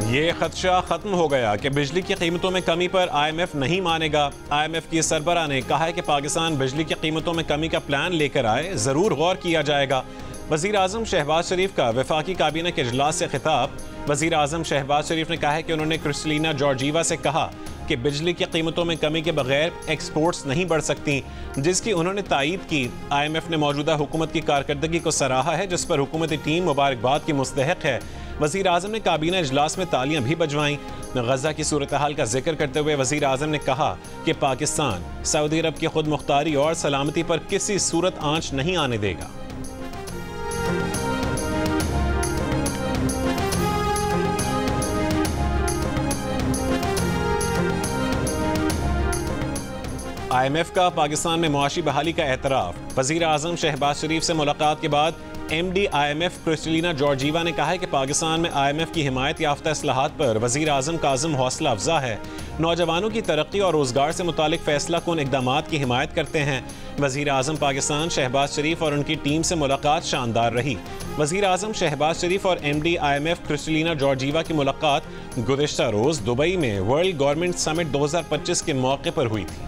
ये खदशा खत्म हो गया कि बिजली की कीमतों में कमी पर IMF नहीं मानेगा। IMF की सरबराह ने कहा है कि पाकिस्तान बिजली की कीमतों में कमी का प्लान लेकर आए, जरूर गौर किया जाएगा। वजीर आजम शहबाज शरीफ का वफाकी काबीना के इजलास से खिताब। वजीर आजम शहबाज शरीफ ने कहा है कि उन्होंने क्रिस्टलिना जॉर्जीवा से कहा कि बिजली की कीमतों में कमी के बगैर एक्सपोर्ट्स नहीं बढ़ सकती, जिसकी उन्होंने तायीद की। IMF ने मौजूदा हुकूमत की कारकर्दगी को सराहा है, जिस पर हुकूमती टीम मुबारकबाद की मुस्तहक है। वजीर आजम ने काबीना इजलास में तालियां भी बजवाईं। गजा की सूरत हाल का जिक्र करते हुए वजीर आजम ने कहा कि पाकिस्तान सऊदी अरब की खुद मुख्तारी और सलामती पर किसी सूरत आंच नहीं आने देगा। IMF का पाकिस्तान में मुआशी बहाली का एतराफ। वजीर आजम शहबाज शरीफ से मुलाकात के बाद MD IMF क्रिस्टलिना जॉर्जीवा ने कहा है कि पाकिस्तान में IMF की हिमायत याफ्ता इस्लाहात पर वजीर आजम का आज़म हौसला अफजा है। नौजवानों की तरक्की और रोजगार से मुतालिक फैसला कुन इकदामात की हिमायत करते हैं। वजीर आजम पाकिस्तान शहबाज शरीफ और उनकी टीम से मुलाकात शानदार रही। वजीर आजम शहबाज शरीफ और MD IMF क्रिस्टलिना जॉर्जीवा की मुलाकात गुज़िश्ता रोज दुबई में वर्ल्ड गवर्नमेंट समिट 2025 के मौके पर हुई थी।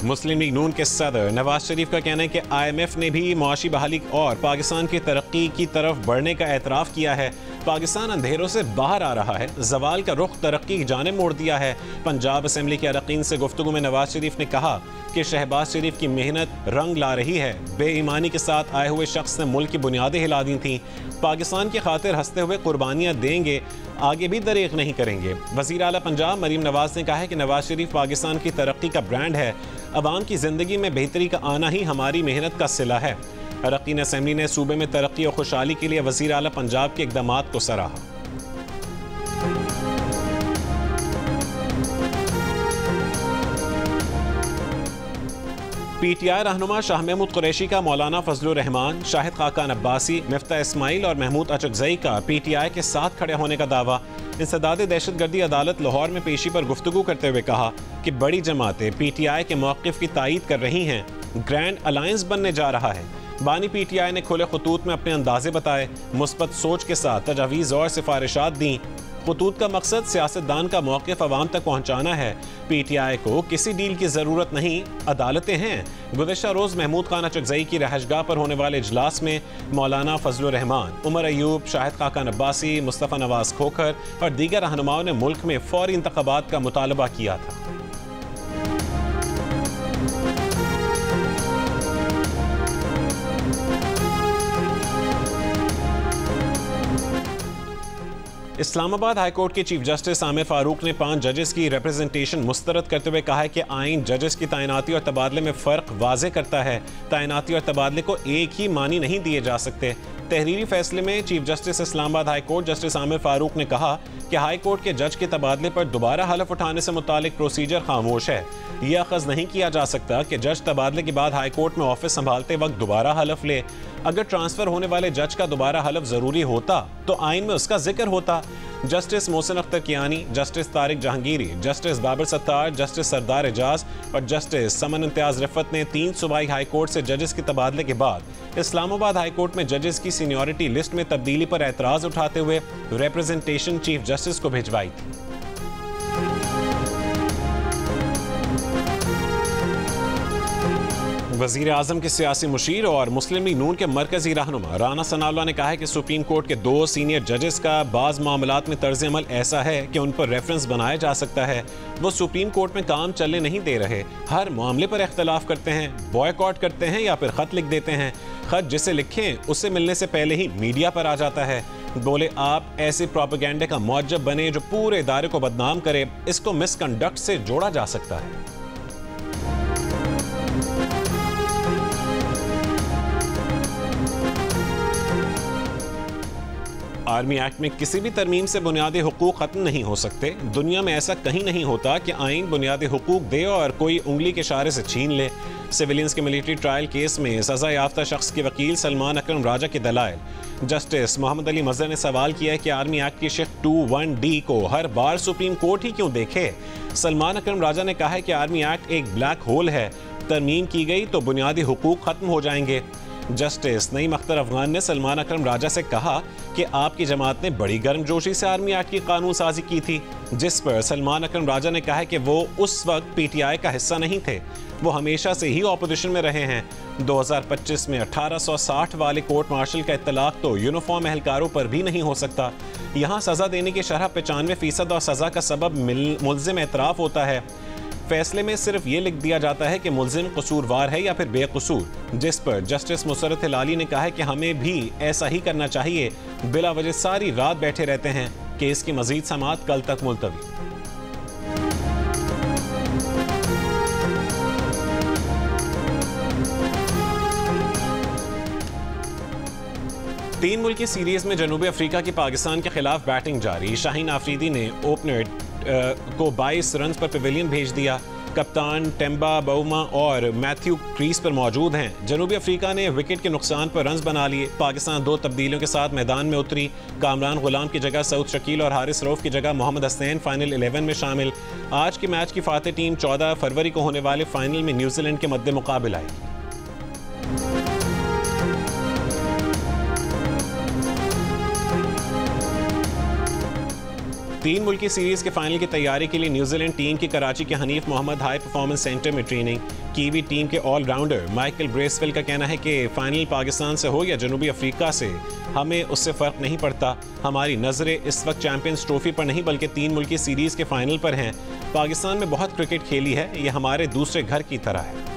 मुस्लिम लीग नून के सदर नवाज शरीफ का कहना है कि IMF ने भी मुआशी बहाली और पाकिस्तान की तरक्की की तरफ बढ़ने का एतराफ़ किया है। पाकिस्तान अंधेरों से बाहर आ रहा है, जवाल का रुख तरक्की की जानिब मोड़ दिया है। पंजाब असम्बली के अरकान से गुफ्तगू में नवाज शरीफ ने कहा कि शहबाज शरीफ की मेहनत रंग ला रही है। बेईमानी के साथ आए हुए शख्स ने मुल्क की बुनियादें हिला दी थीं। पाकिस्तान की खातिर हंसते हुए कुर्बानियाँ देंगे, आगे भी दरेक नहीं करेंगे। वज़ीर आला पंजाब मरीम नवाज ने कहा है कि नवाज शरीफ पाकिस्तान की तरक्की का ब्रांड है। अवाम की ज़िंदगी में बेहतरी का आना ही हमारी मेहनत का सिला है। अरकान असम्बली ने सूबे में तरक्की और खुशहाली के लिए वज़ीर आला पंजाब के इक़दामात को सराहा। PTI रहनुमा शाह महमूद कुरैशी का मौलाना फजलुर रहमान, शाहिद खाकान अब्बासी, मिफ्ता इस्माइल और महमूद अचकजई का PTI के साथ खड़े होने का दावा। इंसदाद दहशतगर्दी अदालत लाहौर में पेशी पर गुफ्तगू करते हुए कहा कि बड़ी जमातें PTI के मौक़िफ़ की तायीद कर रही हैं। ग्रैंड अलायंस बनने जा रहा है। बानी PTI ने खुले खतूत में अपने अंदाजे बताए, मुस्बत सोच के साथ तजावीज़ और सिफारिशात दी। खतूत का मकसद सियासतदान का मौक़िफ़ अवाम तक पहुँचाना है। PTI को किसी डील की ज़रूरत नहीं, अदालतें हैं। गुज़िश्ता रोज़ महमूद खान अचकजई की रहशगाह पर होने वाले इजलास में मौलाना फजलुर रहमान, उमर अयूब, शाहिद खाकान अब्बासी, मुस्तफ़ा नवाज़ खोखर और दीगर रहनुमाओं ने मुल्क में फ़ौरी इंतख़ाबात का मुतालबा किया था। इस्लामाबाद हाई कोर्ट के चीफ जस्टिस आमिर फारूक ने 5 जजेस की रिप्रेजेंटेशन मुस्तरद करते हुए कहा है कि आइन जजेस की तैनाती और तबादले में फ़र्क वाज़े करता है। तैनाती और तबादले को एक ही मानी नहीं दिए जा सकते। तहरीरी फैसले में chief justice Islamabad high court justice Aamir Farooq ने कहा कि हाई कोर्ट के जज के तबादले पर दोबारा हलफ उठाने से मुतालिक प्रोसीजर खामोश है। यह अखज़ नहीं किया जा सकता कि जज तबादले के बाद हाई कोर्ट में ऑफिस संभालते वक्त दोबारा हलफ ले। अगर ट्रांसफ़र होने वाले जज का दोबारा हलफ ज़रूरी होता तो आइन में उसका जिक्र होता। Justice Mohsin Akhtar Kayani, justice Tariq Jahangiri, justice Babar Sattar, justice Sardar Ejaz और जस्टिस समन इम्तियाज़ रिफत ने 3 सूबाई हाई कोर्ट से जजेस के तबादले के बाद इस्लामाबाद हाई कोर्ट में जजेस की सीनियरिटी लिस्ट में तब्दीली पर एतराज़ उठाते हुए रिप्रेजेंटेशन चीफ जस्टिस को भिजवाई थी। वज़ीर आज़म के सियासी मुशीर और मुस्लिम लीग नून के मरकजी रहनुमा राना सनाउल्लाह ने कहा है कि सुप्रीम कोर्ट के 2 सीनियर जजेस का बाज़ मामलात में तर्ज अमल ऐसा है कि उन पर रेफरेंस बनाया जा सकता है। वो सुप्रीम कोर्ट में काम चलने नहीं दे रहे, हर मामले पर इख्तलाफ करते हैं, बॉयकॉट करते हैं या फिर ख़त लिख देते हैं। ख़त जिसे लिखें उससे मिलने से पहले ही मीडिया पर आ जाता है। बोले आप ऐसे प्रोपेगेंडे का मौजब बने जो पूरे इदारे को बदनाम करे, इसको मिसकंडक्ट से जोड़ा जा सकता है। आर्मी एक्ट में किसी भी तरमीम से बुनियादी हुकूक खत्म नहीं हो सकते। दुनिया में ऐसा कहीं नहीं होता कि आइन बुनियादी हुकूक दे और कोई उंगली के इशारे से छीन ले। सिविलियंस के मिलिट्री ट्रायल केस में सजा याफ्ता शख्स के वकील सलमान अकरम राजा के दलाइल। जस्टिस मोहम्मद अली मजहर ने सवाल किया है कि आर्मी एक्ट की शिफ्ट 21D को हर बार सुप्रीम कोर्ट ही क्यों देखे। सलमान अकरम राजा ने कहा है कि आर्मी एक्ट एक ब्लैक होल है, तरमीम की गई तो बुनियादी हुकूक खत्म हो जाएंगे। जस्टिस नईम अख्तर अफगान ने सलमान अकरम राजा से कहा कि आपकी जमात ने बड़ी गर्मजोशी से आर्मी एक्ट की कानून साजी की थी, जिस पर सलमान अकरम राजा ने कहा कि वो उस वक्त PTI का हिस्सा नहीं थे, वो हमेशा से ही ऑपोजिशन में रहे हैं। 2025 में 1860 वाले कोर्ट मार्शल का इत्तलाक तो यूनिफॉर्म एहलकारों पर भी नहीं हो सकता। यहाँ सज़ा देने की शरह 95% और सज़ा का सबब मुल्ज़िम एतराफ़ होता है। फैसले में सिर्फ ये लिख दिया जाता है कि मुल्ज़िम कसूरवार है या फिर बेकसूर, जिस पर जस्टिस मुसर्रत हिलाली ने कहा है कि हमें भी ऐसा ही करना चाहिए। बिला वजह सारी रात बैठे रहते हैं। केस की मजीद समाअत कल तक मुलतवी। तीन मुल्की सीरीज में जनूबी अफ्रीका की पाकिस्तान के खिलाफ बैटिंग जारी। शाहीन आफरीदी ने ओपनर को 22 रन पर पवेलियन भेज दिया। कप्तान टेम्बा बाउमा और मैथ्यू क्रीज पर मौजूद हैं। जनूबी अफ्रीका ने विकेट के नुकसान पर रन्स बना लिए। पाकिस्तान 2 तब्दीलियों के साथ मैदान में उतरी। कामरान गुलाम की जगह सऊद शकील और हारिस रऊफ की जगह मोहम्मद हसनैन फाइनल 11 में शामिल। आज के मैच की फातेह टीम 14 फरवरी को होने वाले फाइनल में न्यूजीलैंड के मद्दे मुकाबले आएगी। तीन मुल्की सीरीज के फाइनल की तैयारी के लिए न्यूजीलैंड टीम की कराची के Hanif Mohammad high performance centre में ट्रेनिंग। कीवी टीम के ऑलराउंडर माइकल ब्रेसवेल का कहना है कि फाइनल पाकिस्तान से हो या जनूबी अफ्रीका से, हमें उससे फ़र्क नहीं पड़ता। हमारी नज़रें इस वक्त चैंपियंस ट्रॉफी पर नहीं बल्कि तीन मुल्की सीरीज़ के फाइनल पर हैं। पाकिस्तान में बहुत क्रिकेट खेली है, ये हमारे दूसरे घर की तरह है।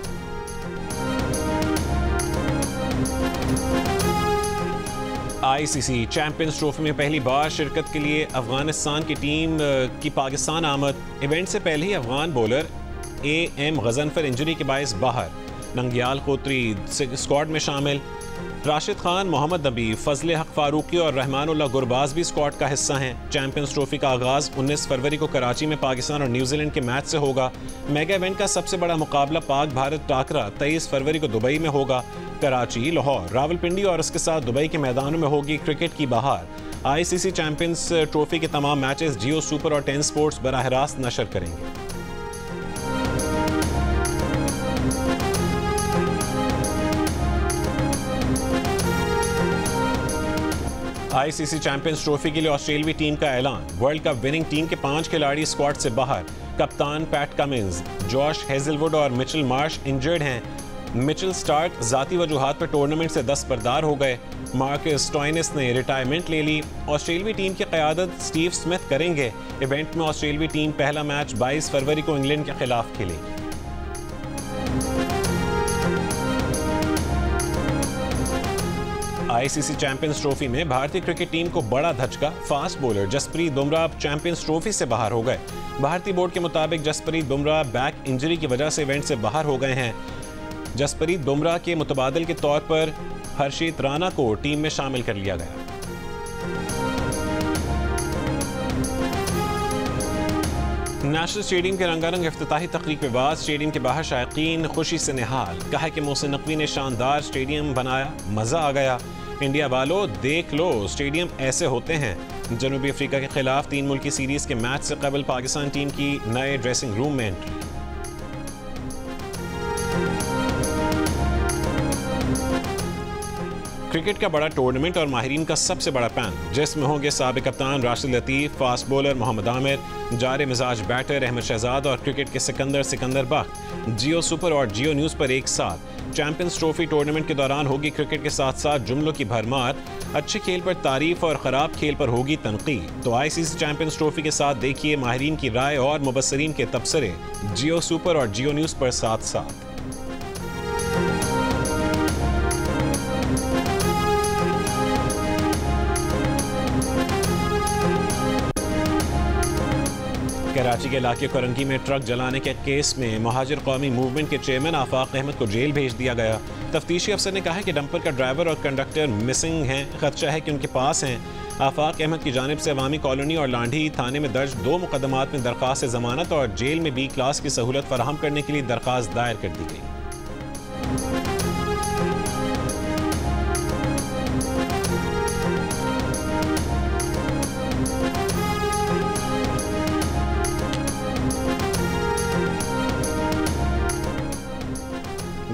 ICC चैंपियंस ट्रॉफी में पहली बार शिरकत के लिए अफगानिस्तान की टीम की पाकिस्तान आमद। इवेंट से पहले ही Afghan bowler AM Ghazanfar injury के बायस बाहर। नंगियाल खोत्री स्क्वाड में शामिल। राशिद खान, मोहम्मद नबी, फजल हक फारूकी और रहमानुल्लाह गुरबाज भी स्क्वाड का हिस्सा हैं। चैंपियंस ट्रॉफी का आगाज़ 19 फरवरी को कराची में पाकिस्तान और न्यूजीलैंड के मैच से होगा। मेगा इवेंट का सबसे बड़ा मुकाबला पाक भारत टाकरा 23 फरवरी को दुबई में होगा। कराची, लाहौर, रावलपिंडी और उसके साथ दुबई के मैदानों में होगी क्रिकेट की बहार। ICC चैंपियंस ट्रॉफी के तमाम मैचेस जियो सुपर और 10 स्पोर्ट्स बराह रास्त नशर करेंगे। ICC चैंपियंस ट्रॉफी के लिए ऑस्ट्रेलियाई टीम का ऐलान। वर्ल्ड कप विनिंग टीम के 5 खिलाड़ी स्क्वाड से बाहर। कप्तान पैट कमिंस, जॉश हेजलवुड और मिचेल मार्श इंजर्ड हैं। मिचेल स्टार्क ज़ाती वजूहात पर टूर्नामेंट से दस्तबरदार हो गए। मार्कस स्टोइनिस ने रिटायरमेंट ले ली। ऑस्ट्रेलियाई टीम की क़यादत स्टीव स्मिथ करेंगे। इवेंट में ऑस्ट्रेलियाई टीम पहला मैच 22 फरवरी को इंग्लैंड के खिलाफ खेलेगी। ICC चैंपियंस ट्रॉफी में भारतीय क्रिकेट टीम को बड़ा धचका। Fast bowler Jasprit Bumrah Champions Trophy से बाहर हो गए। भारतीय बोर्ड के मुताबिक जसप्रीत बुमराह बैक इंजरी की वजह से इवेंट से बाहर हो गए हैं। जसप्रीत बुमराह के मुतबादिल के तौर पर हर्षित राणा को टीम में शामिल कर लिया गया। नेशनल स्टेडियम के रंगारंग इफ्तिताही तकरीब के बाद स्टेडियम के बाहर शायकीन खुशी से निहाल। कहा कि मोहसिन नकवी ने शानदार स्टेडियम बनाया, मज़ा आ गया। इंडिया वालों देख लो, स्टेडियम ऐसे होते हैं। जनूबी अफ्रीका के खिलाफ 3 मुल्की सीरीज़ के मैच से कबल पाकिस्तान टीम की नए ड्रेसिंग रूम में एंट्री। क्रिकेट का बड़ा टूर्नामेंट और माहिरीन का सबसे बड़ा पैनल, जिसमें होंगे साबिक कप्तान राशिद लतीफ़, फास्ट बॉलर मोहम्मद आमिर, जारे मिजाज बैटर अहमद शहजाद और क्रिकेट के सिकंदर बख्त जियो सुपर और जियो न्यूज़ पर एक साथ। चैंपियंस ट्रॉफी टूर्नामेंट के दौरान होगी क्रिकेट के साथ साथ जुमलों की भरमार। अच्छे खेल पर तारीफ और ख़राब खेल पर होगी तनकीद। तो ICC चैंपियंस ट्रॉफी के साथ देखिए माहिरीन की राय और मुबस्सरीन के तबसरे जियो सुपर और जियो न्यूज़ पर साथ साथ। कराची के इलाके करंगी में ट्रक जलाने के केस में महाजिर कौमी मूवमेंट के चेयरमैन आफाक अहमद को जेल भेज दिया गया। तफ्तीशी अफसर ने कहा कि डंपर का ड्राइवर और कंडक्टर मिसिंग हैं, खदशा है कि उनके पास हैं। आफाक अहमद की जानिब से अवामी कॉलोनी और लांढी थाने में दर्ज 2 मुकदमात में दरख्वास्त जमानत और जेल में B क्लास की सहूलत फराहम करने के लिए दरख्वास्त दायर कर दी गई।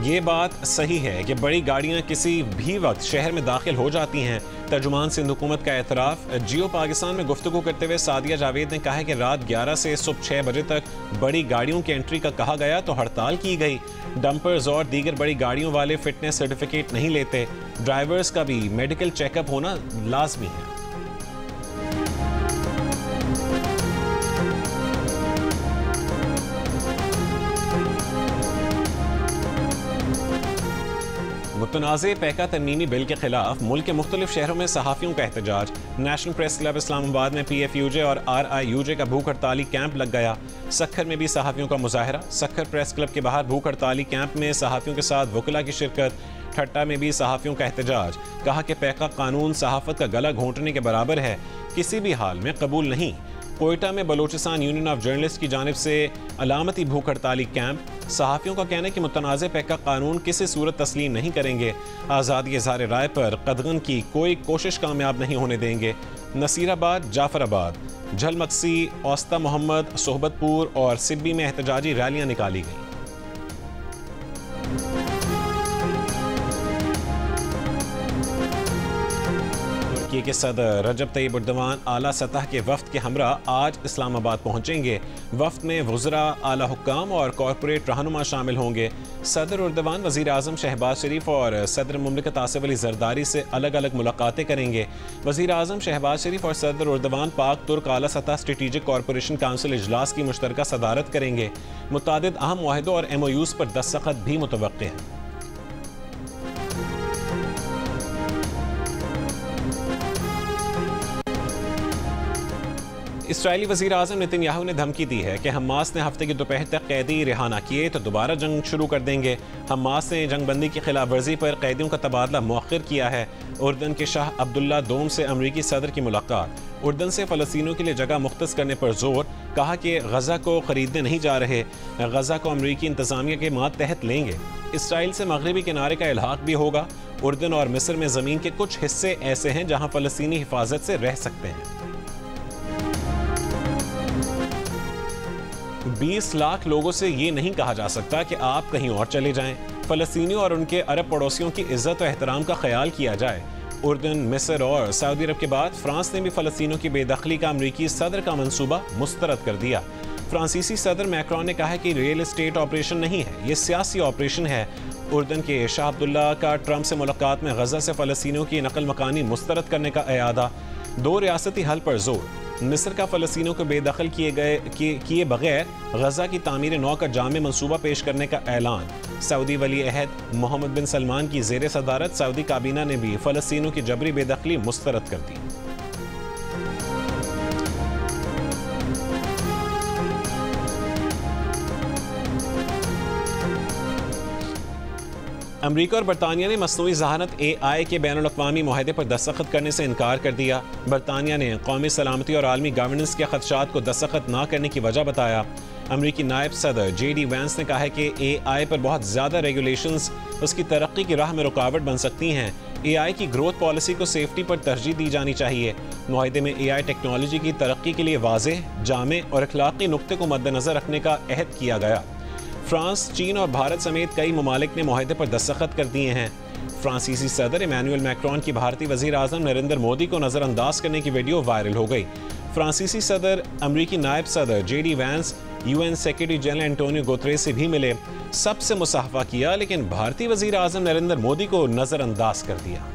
ये बात सही है कि बड़ी गाड़ियां किसी भी वक्त शहर में दाखिल हो जाती हैं। तर्जुमान सिंध हुकूमत का एतराफ़। जियो पाकिस्तान में गुफ्तगू करते हुए सादिया जावेद ने कहा है कि रात 11 से सुबह 6 बजे तक बड़ी गाड़ियों की एंट्री का कहा गया तो हड़ताल की गई। डंपर्स और दीगर बड़ी गाड़ियों वाले फिटनेस सर्टिफिकेट नहीं लेते। ड्राइवर्स का भी मेडिकल चेकअप होना लाजमी है। मुतनाज़े पैका तरमीमी बिल के खिलाफ मुल्क के मुख्तलिफ शहरों में सहाफ़ियों का एहतजाज। नेशनल प्रेस क्लब इस्लामाबाद में PFUJ और RIUJ का भूख हड़ताली कैंप लग गया। सक्खर में भी सहाफ़ियों का मुजाहरा। सक्खर प्रेस क्लब के बाहर भूख हड़ताली कैंप में सहाफ़ियों के साथ वकला की शिरकत। ठट्टा में भी सहाफ़ियों का एहतजाज। कहा कि पैका कानून सहाफ़त का गला घोंटने के बराबर है, किसी भी हाल में कबूल नहीं। कोयटा में बलोचिस्तान यूनियन ऑफ जर्नलिस्ट की जानिब से अलामती भूख हड़ताली कैंप। सहाफ़ियों का कहना है कि मुतनाज़े पैका कानून किसी सूरत तस्लीम नहीं करेंगे। आज़ादी इज़हार राय पर कदगन की कोई कोशिश कामयाब नहीं होने देंगे। नसीराबाद, जाफराबाद, झलमक्सी, औस्ता मोहम्मद, सोहबतपुर और सिब्बी में एहतजाजी रैलियां निकाली गईं। तुर्की के सदर रजब तैयब एर्दोगान आला सतह के वफ्द के हमरा आज इस्लामाबाद पहुंचेंगे। वफ्द में वज़रा, आला हुक्काम और कॉरपोरेट रहनुमा शामिल होंगे। सदर एर्दोगान वज़ीर आज़म शहबाज शरीफ और सदर मुमलिकत आसिफ अली ज़रदारी से अलग अलग मुलाकातें करेंगे। वज़ीर आज़म शहबाज शरीफ और सदर एर्दोगान पाक तुर्क आला सतह स्ट्रेटेजिक कॉरपोरेशन काउंसिल इजलास की मुश्तरका सदारत करेंगे। मुतादिद अहम मुआहिदों और MOUs पर दस्तखत भी मुतवक्के हैं। इसराइली वज़ीर आज़म नेतन्याहू ने धमकी दी है कि हमास ने हफ्ते की दोपहर तक कैदी रिहा न किए तो दोबारा जंग शुरू कर देंगे। हमास ने जंगबंदी की खिलाफ वर्जी पर कैदियों का तबादला मौखिर किया है। उर्दन के शाह अब्दुल्ला दोम से अमरीकी सदर की मुलाकात। उर्दन से फ़लस्तीनियों के लिए जगह मुख्तस करने पर जोर। कहा कि गज़ा को ख़रीदने नहीं जा रहे, गज़ा को अमरीकी इंतज़ामिया के मातहत लेंगे। इसराइल से मगरबी किनारे का इल्हाक भी होगा। उर्दन और मिस्र में ज़मीन के कुछ हिस्से ऐसे हैं जहाँ फ़लस्तीनी हिफाजत से रह सकते हैं। 20 लाख लोगों से ये नहीं कहा जा सकता कि आप कहीं और चले जाएं। फ़लस्तीनियों और उनके अरब पड़ोसियों की इज्जत और एहतराम का ख्याल किया जाए। उर्दन, मिस्र और सऊदी अरब के बाद फ्रांस ने भी फ़लस्तीनियों की बेदखली का अमरीकी सदर का मंसूबा मुस्तरद कर दिया। फ्रांसीसी सदर मैक्रोन ने कहा है कि रियल एस्टेट ऑपरेशन नहीं है, ये सियासी ऑपरेशन है। उर्दन के शाह अब्दुल्ला का ट्रंप से मुलाकात में गज़ा से फ़लस्तीनियों की नकल मकानी मुस्तरद करने का इरादा। 2 रियासती हल पर जोर। मिस्र का फ़लस्तीनियों को बेदखल किए बगैर गज़ा की तामीर नौ का जामे मंसूबा पेश करने का ऐलान। सऊदी वली अहद मोहम्मद बिन सलमान की ज़ेर सदारत सऊदी काबीना ने भी फ़लस्तीनियों की जबरी बेदखली मुस्तरद कर दी। अमरीका और बरतानिया ने मसनूई ज़हानत AI के बैनुल अक़वामी मुआहदे पर दस्तखत करने से इनकार कर दिया। बरतानिया ने कौमी सलामती और आलमी गवर्नेंस के खदशात को दस्तखत न करने की वजह बताया। अमरीकी नायब सदर JD वैंस ने कहा है कि AI पर बहुत ज़्यादा रेगुलेशंस उसकी तरक्की की राह में रुकावट बन सकती हैं। AI की ग्रोथ पॉलिसी को सेफ्टी पर तरजीह दी जानी चाहिए। मुआहदे में AI टेक्नोलॉजी की तरक्की के लिए वाज़ेह, जामे और अखलाकी नुक्ते को मद्देनज़र रखने का अहद किया गया। फ्रांस, चीन और भारत समेत कई ममालिक ने मुआहदे पर दस्तखत कर दिए हैं। फ्रांसीसी सदर इमैनुअल मैक्रोन की भारतीय वज़ीर आज़म नरेंद्र मोदी को नज़रअंदाज करने की वीडियो वायरल हो गई। फ्रांसीसी सदर अमरीकी नायब सदर JD Vance UN secretary general Antonio Guterres से भी मिले, सबसे मुसाफा किया, लेकिन भारतीय वज़ीर आज़म नरेंद्र मोदी को नज़रअंदाज कर दिया।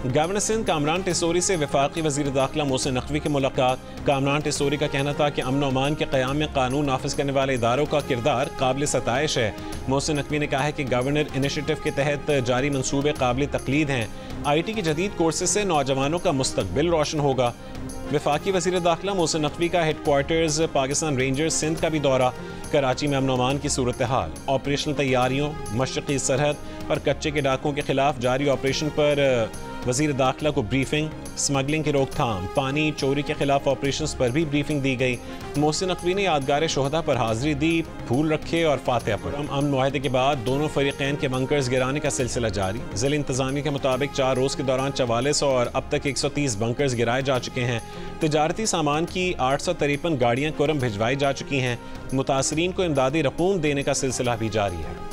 गवर्नर सिंध कामरान टेसोरी से वफाकी वज़ीर दाखिला मोहसिन नकवी की मुलाकात। कामरान टेसोरी का कहना था कि अमन और अमान के क़याम में कानून नाफिज करने वाले इदारों का किरदार काबिल सताइश है। मोहसिन नकवी ने कहा है कि गवर्नर इनिशिएटिव के तहत जारी मंसूबे काबिल तकलीद हैं। IT के जदीद कोर्सेज से नौजवानों का मुस्तकबिल रोशन होगा। वफाकी वज़ीर दाखिला मोहसिन नकवी का हेडक्वार्टर्स पाकिस्तान रेंजर्स सिंध का भी दौरा। कराची में अमन और अमान की सूरत हाल, ऑपरेशनल तैयारियों, मशरक़ी सरहद और कच्चे के डाकों के खिलाफ जारी ऑपरेशन पर वज़ीर दाखिला को ब्रीफिंग। स्मगलिंग की रोकथाम, पानी चोरी के खिलाफ ऑपरेशंस पर भी ब्रीफिंग दी गई। मोहसिन नकवी ने यादगार शोहदा पर हाजिरी दी, फूल रखे और फातिहा पढ़ा। अमन मुआहदे के बाद दोनों फरीक़ैन के बंकर्स गिराने का सिलसिला जारी। ज़िला इंतज़ामिया के मुताबिक 4 रोज़ के दौरान 44 और अब तक 130 बंकर्स गिराए जा चुके हैं। तिजारती सामान की 853 गाड़ियाँ कुरम भिजवाई जा चुकी हैं। मुतासरीन को इमदादी रकूम देने का सिलसिला भी जारी है।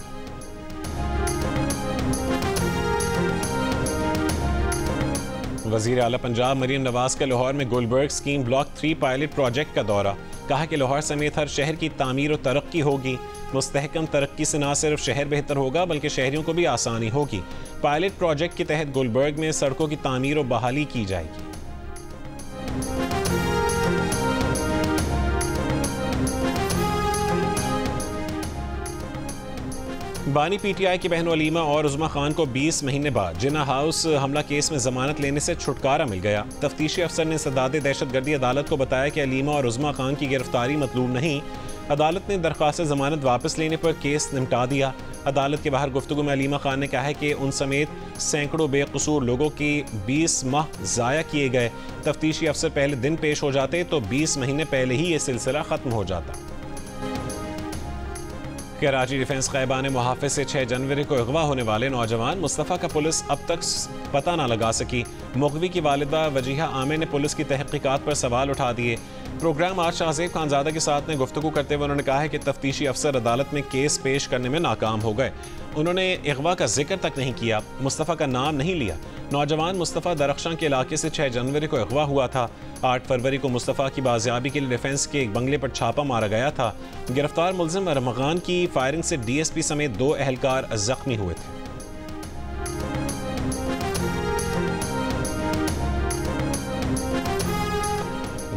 वज़ीर आला पंजाब मरीम नवाज का लाहौर में Gulberg scheme block 3 pilot project का दौरा। कहा कि लाहौर समेत हर शहर की तामीर और तरक्की होगी। मुस्तहकम तरक्की से न सिर्फ शहर बेहतर होगा बल्कि शहरियों को भी आसानी होगी। पायलट प्रोजेक्ट के तहत गुलबर्ग में सड़कों की तामीर और बहाली की जाएगी। बानी PTI की बहन वलीमा और उज़मा खान को 20 महीने बाद जिन्ना हाउस हमला केस में जमानत लेने से छुटकारा मिल गया। तफ्तीशी अफसर ने सदाद दहशतगर्दी अदालत को बताया कि अलीमा और उज़मा खान की गिरफ्तारी मतलूब नहीं। अदालत ने दरख्वास्त जमानत वापस लेने पर केस निपटा दिया। अदालत के बाहर गुफ्तगू में अलीमा खान ने कहा है कि उन समेत सैकड़ों बेकसूर लोगों की 20 माह ज़ाया किए गए। तफ्तीशी अफसर पहले दिन पेश हो जाते तो 20 महीने पहले ही ये सिलसिला ख़त्म हो जाता। कराची डिफेंस क़ैबान मुहाफ़िज़ से 6 जनवरी को अगवा होने वाले नौजवान मुस्तफ़ा का पुलिस अब तक पता ना लगा सकी। मुग़वी की वालिदा वजीहा आमिर ने पुलिस की तहक़ीक़ात पर सवाल उठा दिए। प्रोग्राम आज शाहज़ेब खानज़ादा के साथ ने गुफ्तगू करते हुए उन्होंने कहा है कि तफ्तीशी अफसर अदालत में केस पेश करने में नाकाम हो गए। उन्होंने अगवा का जिक्र तक नहीं किया, मुस्तफ़ा का नाम नहीं लिया। नौजवान मुस्तफ़ा दरख्शां के इलाके से 6 जनवरी को अगवा हुआ था। 8 फरवरी को मुस्तफ़ा की बाजियाबी के लिए डिफेंस के एक बंगले पर छापा मारा गया था। गिरफ्तार मुलजिम रमगान की फायरिंग से DSP समेत 2 एहलकार जख्मी हुए थे।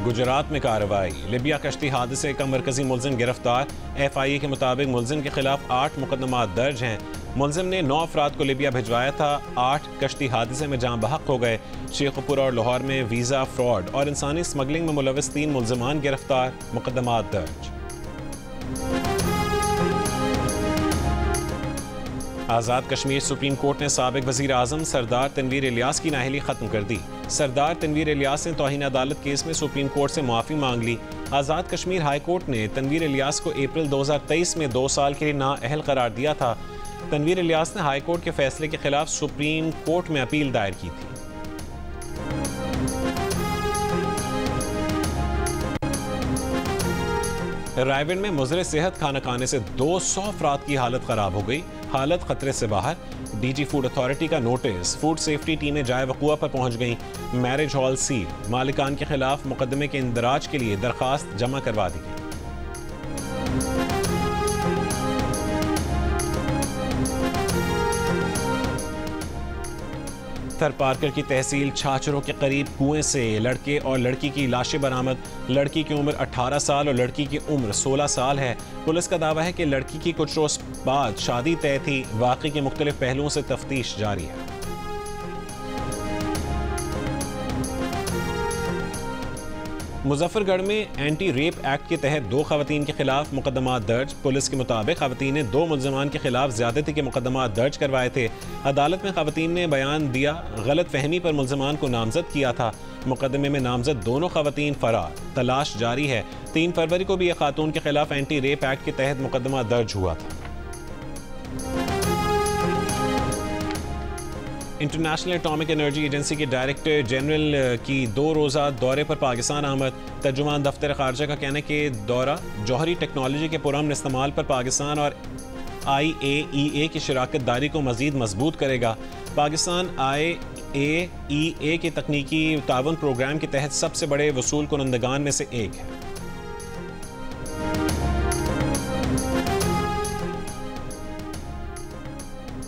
गुजरात में कार्रवाई। लिबिया कश्ती हादसे का मरकजी मुलजिम गिरफ्तार। FIA के मुताबिक मुलजिम के खिलाफ 8 मुकदमा दर्ज हैं। मुलजिम ने 9 अफराद को लिबिया भिजवाया था। 8 कश्ती हादसे में जान बहक हो गए। शेखपुरा और लाहौर में वीज़ा फ्रॉड और इंसानी स्मगलिंग में मुलविस 3 मुलजिमान गिरफ्तार, मुकदमा दर्ज। आज़ाद कश्मीर सुप्रीम कोर्ट ने साबिक वज़ीर आज़म सरदार तनवीर इलियास की नाअहली ख़त्म कर दी। सरदार तनवीर इलियास ने तौहीन अदालत केस में सुप्रीम कोर्ट से मुआफ़ी मांग ली। आज़ाद कश्मीर हाई कोर्ट ने तनवीर इलियास को अप्रैल 2023 में 2 साल के लिए नाअहल करार दिया था। तनवीर इलियास ने हाई कोर्ट के फैसले के खिलाफ सुप्रीम कोर्ट में अपील दायर की थी। रायविंड में मुज़र सेहत खाना खाने से 200 अफराद की हालत ख़राब हो गई। हालत खतरे से बाहर। DG फूड अथॉरिटी का नोटिस। फूड सेफ्टी टीमें जाए वक़ुआ पर पहुंच गई। Marriage hall seal. मालिकान के खिलाफ मुकदमे के इंदराज के लिए दरखास्त जमा करवा दी गई। थरपारकर की तहसील छाछरों के करीब कुएं से लड़के और लड़की की लाशें बरामद। लड़की की उम्र 18 साल और लड़की की उम्र 16 साल है। पुलिस का दावा है कि लड़की की कुछ रोज बाद शादी तय थी। वाक़े के मुख्तलिफ पहलुओं से तफ्तीश जारी है। मुजफ्फरगढ़ में एंटी रेप एक्ट के तहत 2 खवातीन के खिलाफ मुकदमा दर्ज। पुलिस के मुताबिक खवातीन ने 2 मुलजमान के खिलाफ ज्यादती के मुकदमा दर्ज करवाए थे। अदालत में खवातीन ने बयान दिया, गलत फहमी पर मुलजमान को नामजद किया था। मुकदमे में नामजद दोनों खवातीन फरार। तलाश जारी है। 3 फरवरी को भी एक खातून के खिलाफ एंटी रेप एक्ट के तहत मुकदमा दर्ज हुआ था। इंटरनेशनल एटॉमिक एनर्जी एजेंसी के डायरेक्टर जनरल की 2 रोज़ा दौरे पर पाकिस्तान आमद। तर्जुमान दफ्तर खारजा का कहना है कि दौरा जौहरी टेक्नोलॉजी के पुरअमन इस्तेमाल पर पाकिस्तान और IAEA की शराकत दारी को मज़ीद मजबूत करेगा। पाकिस्तान IAEA के तकनीकी ताउन प्रोग्राम के तहत सबसे बड़े वसूल कुनंदगान में से एक है।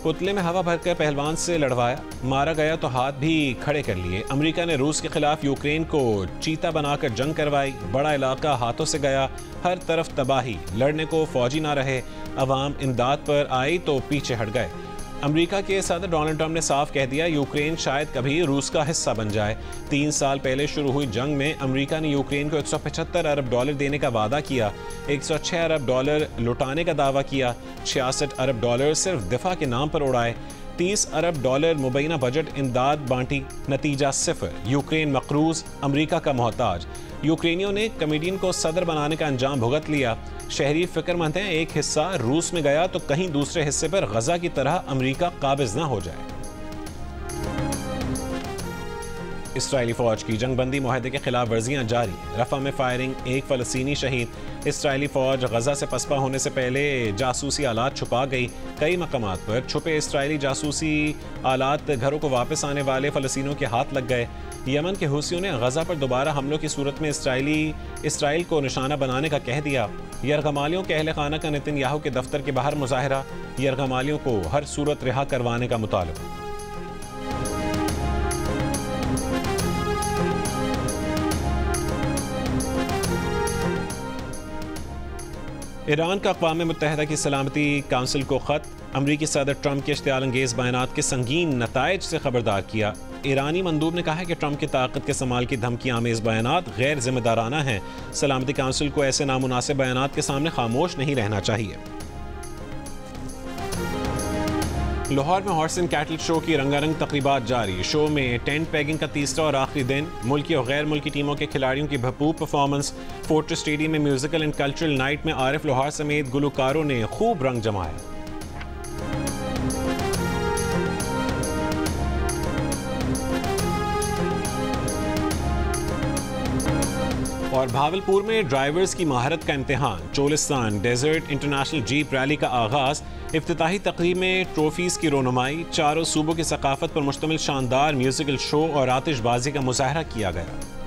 पुतले में हवा भरकर पहलवान से लड़वाया, मारा गया तो हाथ भी खड़े कर लिए। अमेरिका ने रूस के खिलाफ यूक्रेन को चीता बनाकर जंग करवाई। बड़ा इलाका हाथों से गया, हर तरफ तबाही, लड़ने को फौजी ना रहे। अवाम इमदाद पर आई तो पीछे हट गए। अमेरिका के सदर डोनाल्ड ट्रंप ने साफ कह दिया, यूक्रेन शायद कभी रूस का हिस्सा बन जाए। 3 साल पहले शुरू हुई जंग में अमेरिका ने यूक्रेन को $175 अरब देने का वादा किया, $106 अरब लुटाने का दावा किया, $66 अरब सिर्फ दिफा के नाम पर उड़ाए, $30 अरब मुबैना बजट इमदाद बांटी, नतीजा सिफर। यूक्रेन मकरूज, अमेरिका का मोहताज। यूक्रेनियों ने कमेडियन को सदर बनाने का अंजाम भुगत लिया। शहरी फिक्रमंद हैं, एक हिस्सा रूस में गया तो कहीं दूसरे हिस्से पर गजा की तरह अमेरिका काबिज ना हो जाए। इसराइली फौज की जंगबंदी मुआहदे के खिलाफ वर्जियां जारी। रफा में फायरिंग, एक फ़लस्तीनी शहीद। इसराइली फौज गजा से पसपा होने से पहले जासूसी आलात छुपा गई। कई मकामात पर छुपे इसराइली जासूसी आलात घरों को वापस आने वाले फ़लस्तीनियों के हाथ लग गए। यमन के हुसियों ने गजा पर दोबारा हमलों की सूरत में इसराइल को निशाना बनाने का कह दिया। यरगमालियों के अहल खाना का नेतन्याहू के दफ्तर के बाहर मुजाहरा। यरगमालियों को हर सूरत रिहा करवाने का मुतालबा। ईरान का अक़वाम मुत्तहिदा की सलामती काउंसिल को ख़त। अमरीकी सदर ट्रंप के इश्तियाल अंगेज़ बयानात के संगीन नताइज से खबरदार किया। ईरानी मंदूब ने कहा है कि ट्रंप की ताकत के इस्तेमाल की धमकी आमेज़ बयानात गैर जिम्मेदाराना हैं। सलामती काउंसिल को ऐसे नामुनासिब बयानात के सामने खामोश नहीं रहना चाहिए। लाहौर में हॉर्स एंड कैटल शो की रंगारंग तकरीबात जारी। शो में टेंट पैगिंग का तीसरा और आखिरी दिन। मुल्की और गैर मुल्की टीमों के खिलाड़ियों की भरपूर परफॉर्मेंस। फोर्ट्रेस स्टेडियम में म्यूजिकल एंड कल्चरल नाइट में आरिफ लोहार समेत गुलकारों ने खूब रंग जमाया। और भावलपुर में ड्राइवर्स की महारत का इम्तिहान। Cholistan desert international jeep rally का आगाज। इफ्तिताही तकरीब में ट्रॉफीज की रोनुमाई। चारों सूबों की सकाफत पर मुश्तमिल शानदार म्यूजिकल शो और आतिशबाजी का मुजाहरा किया गया।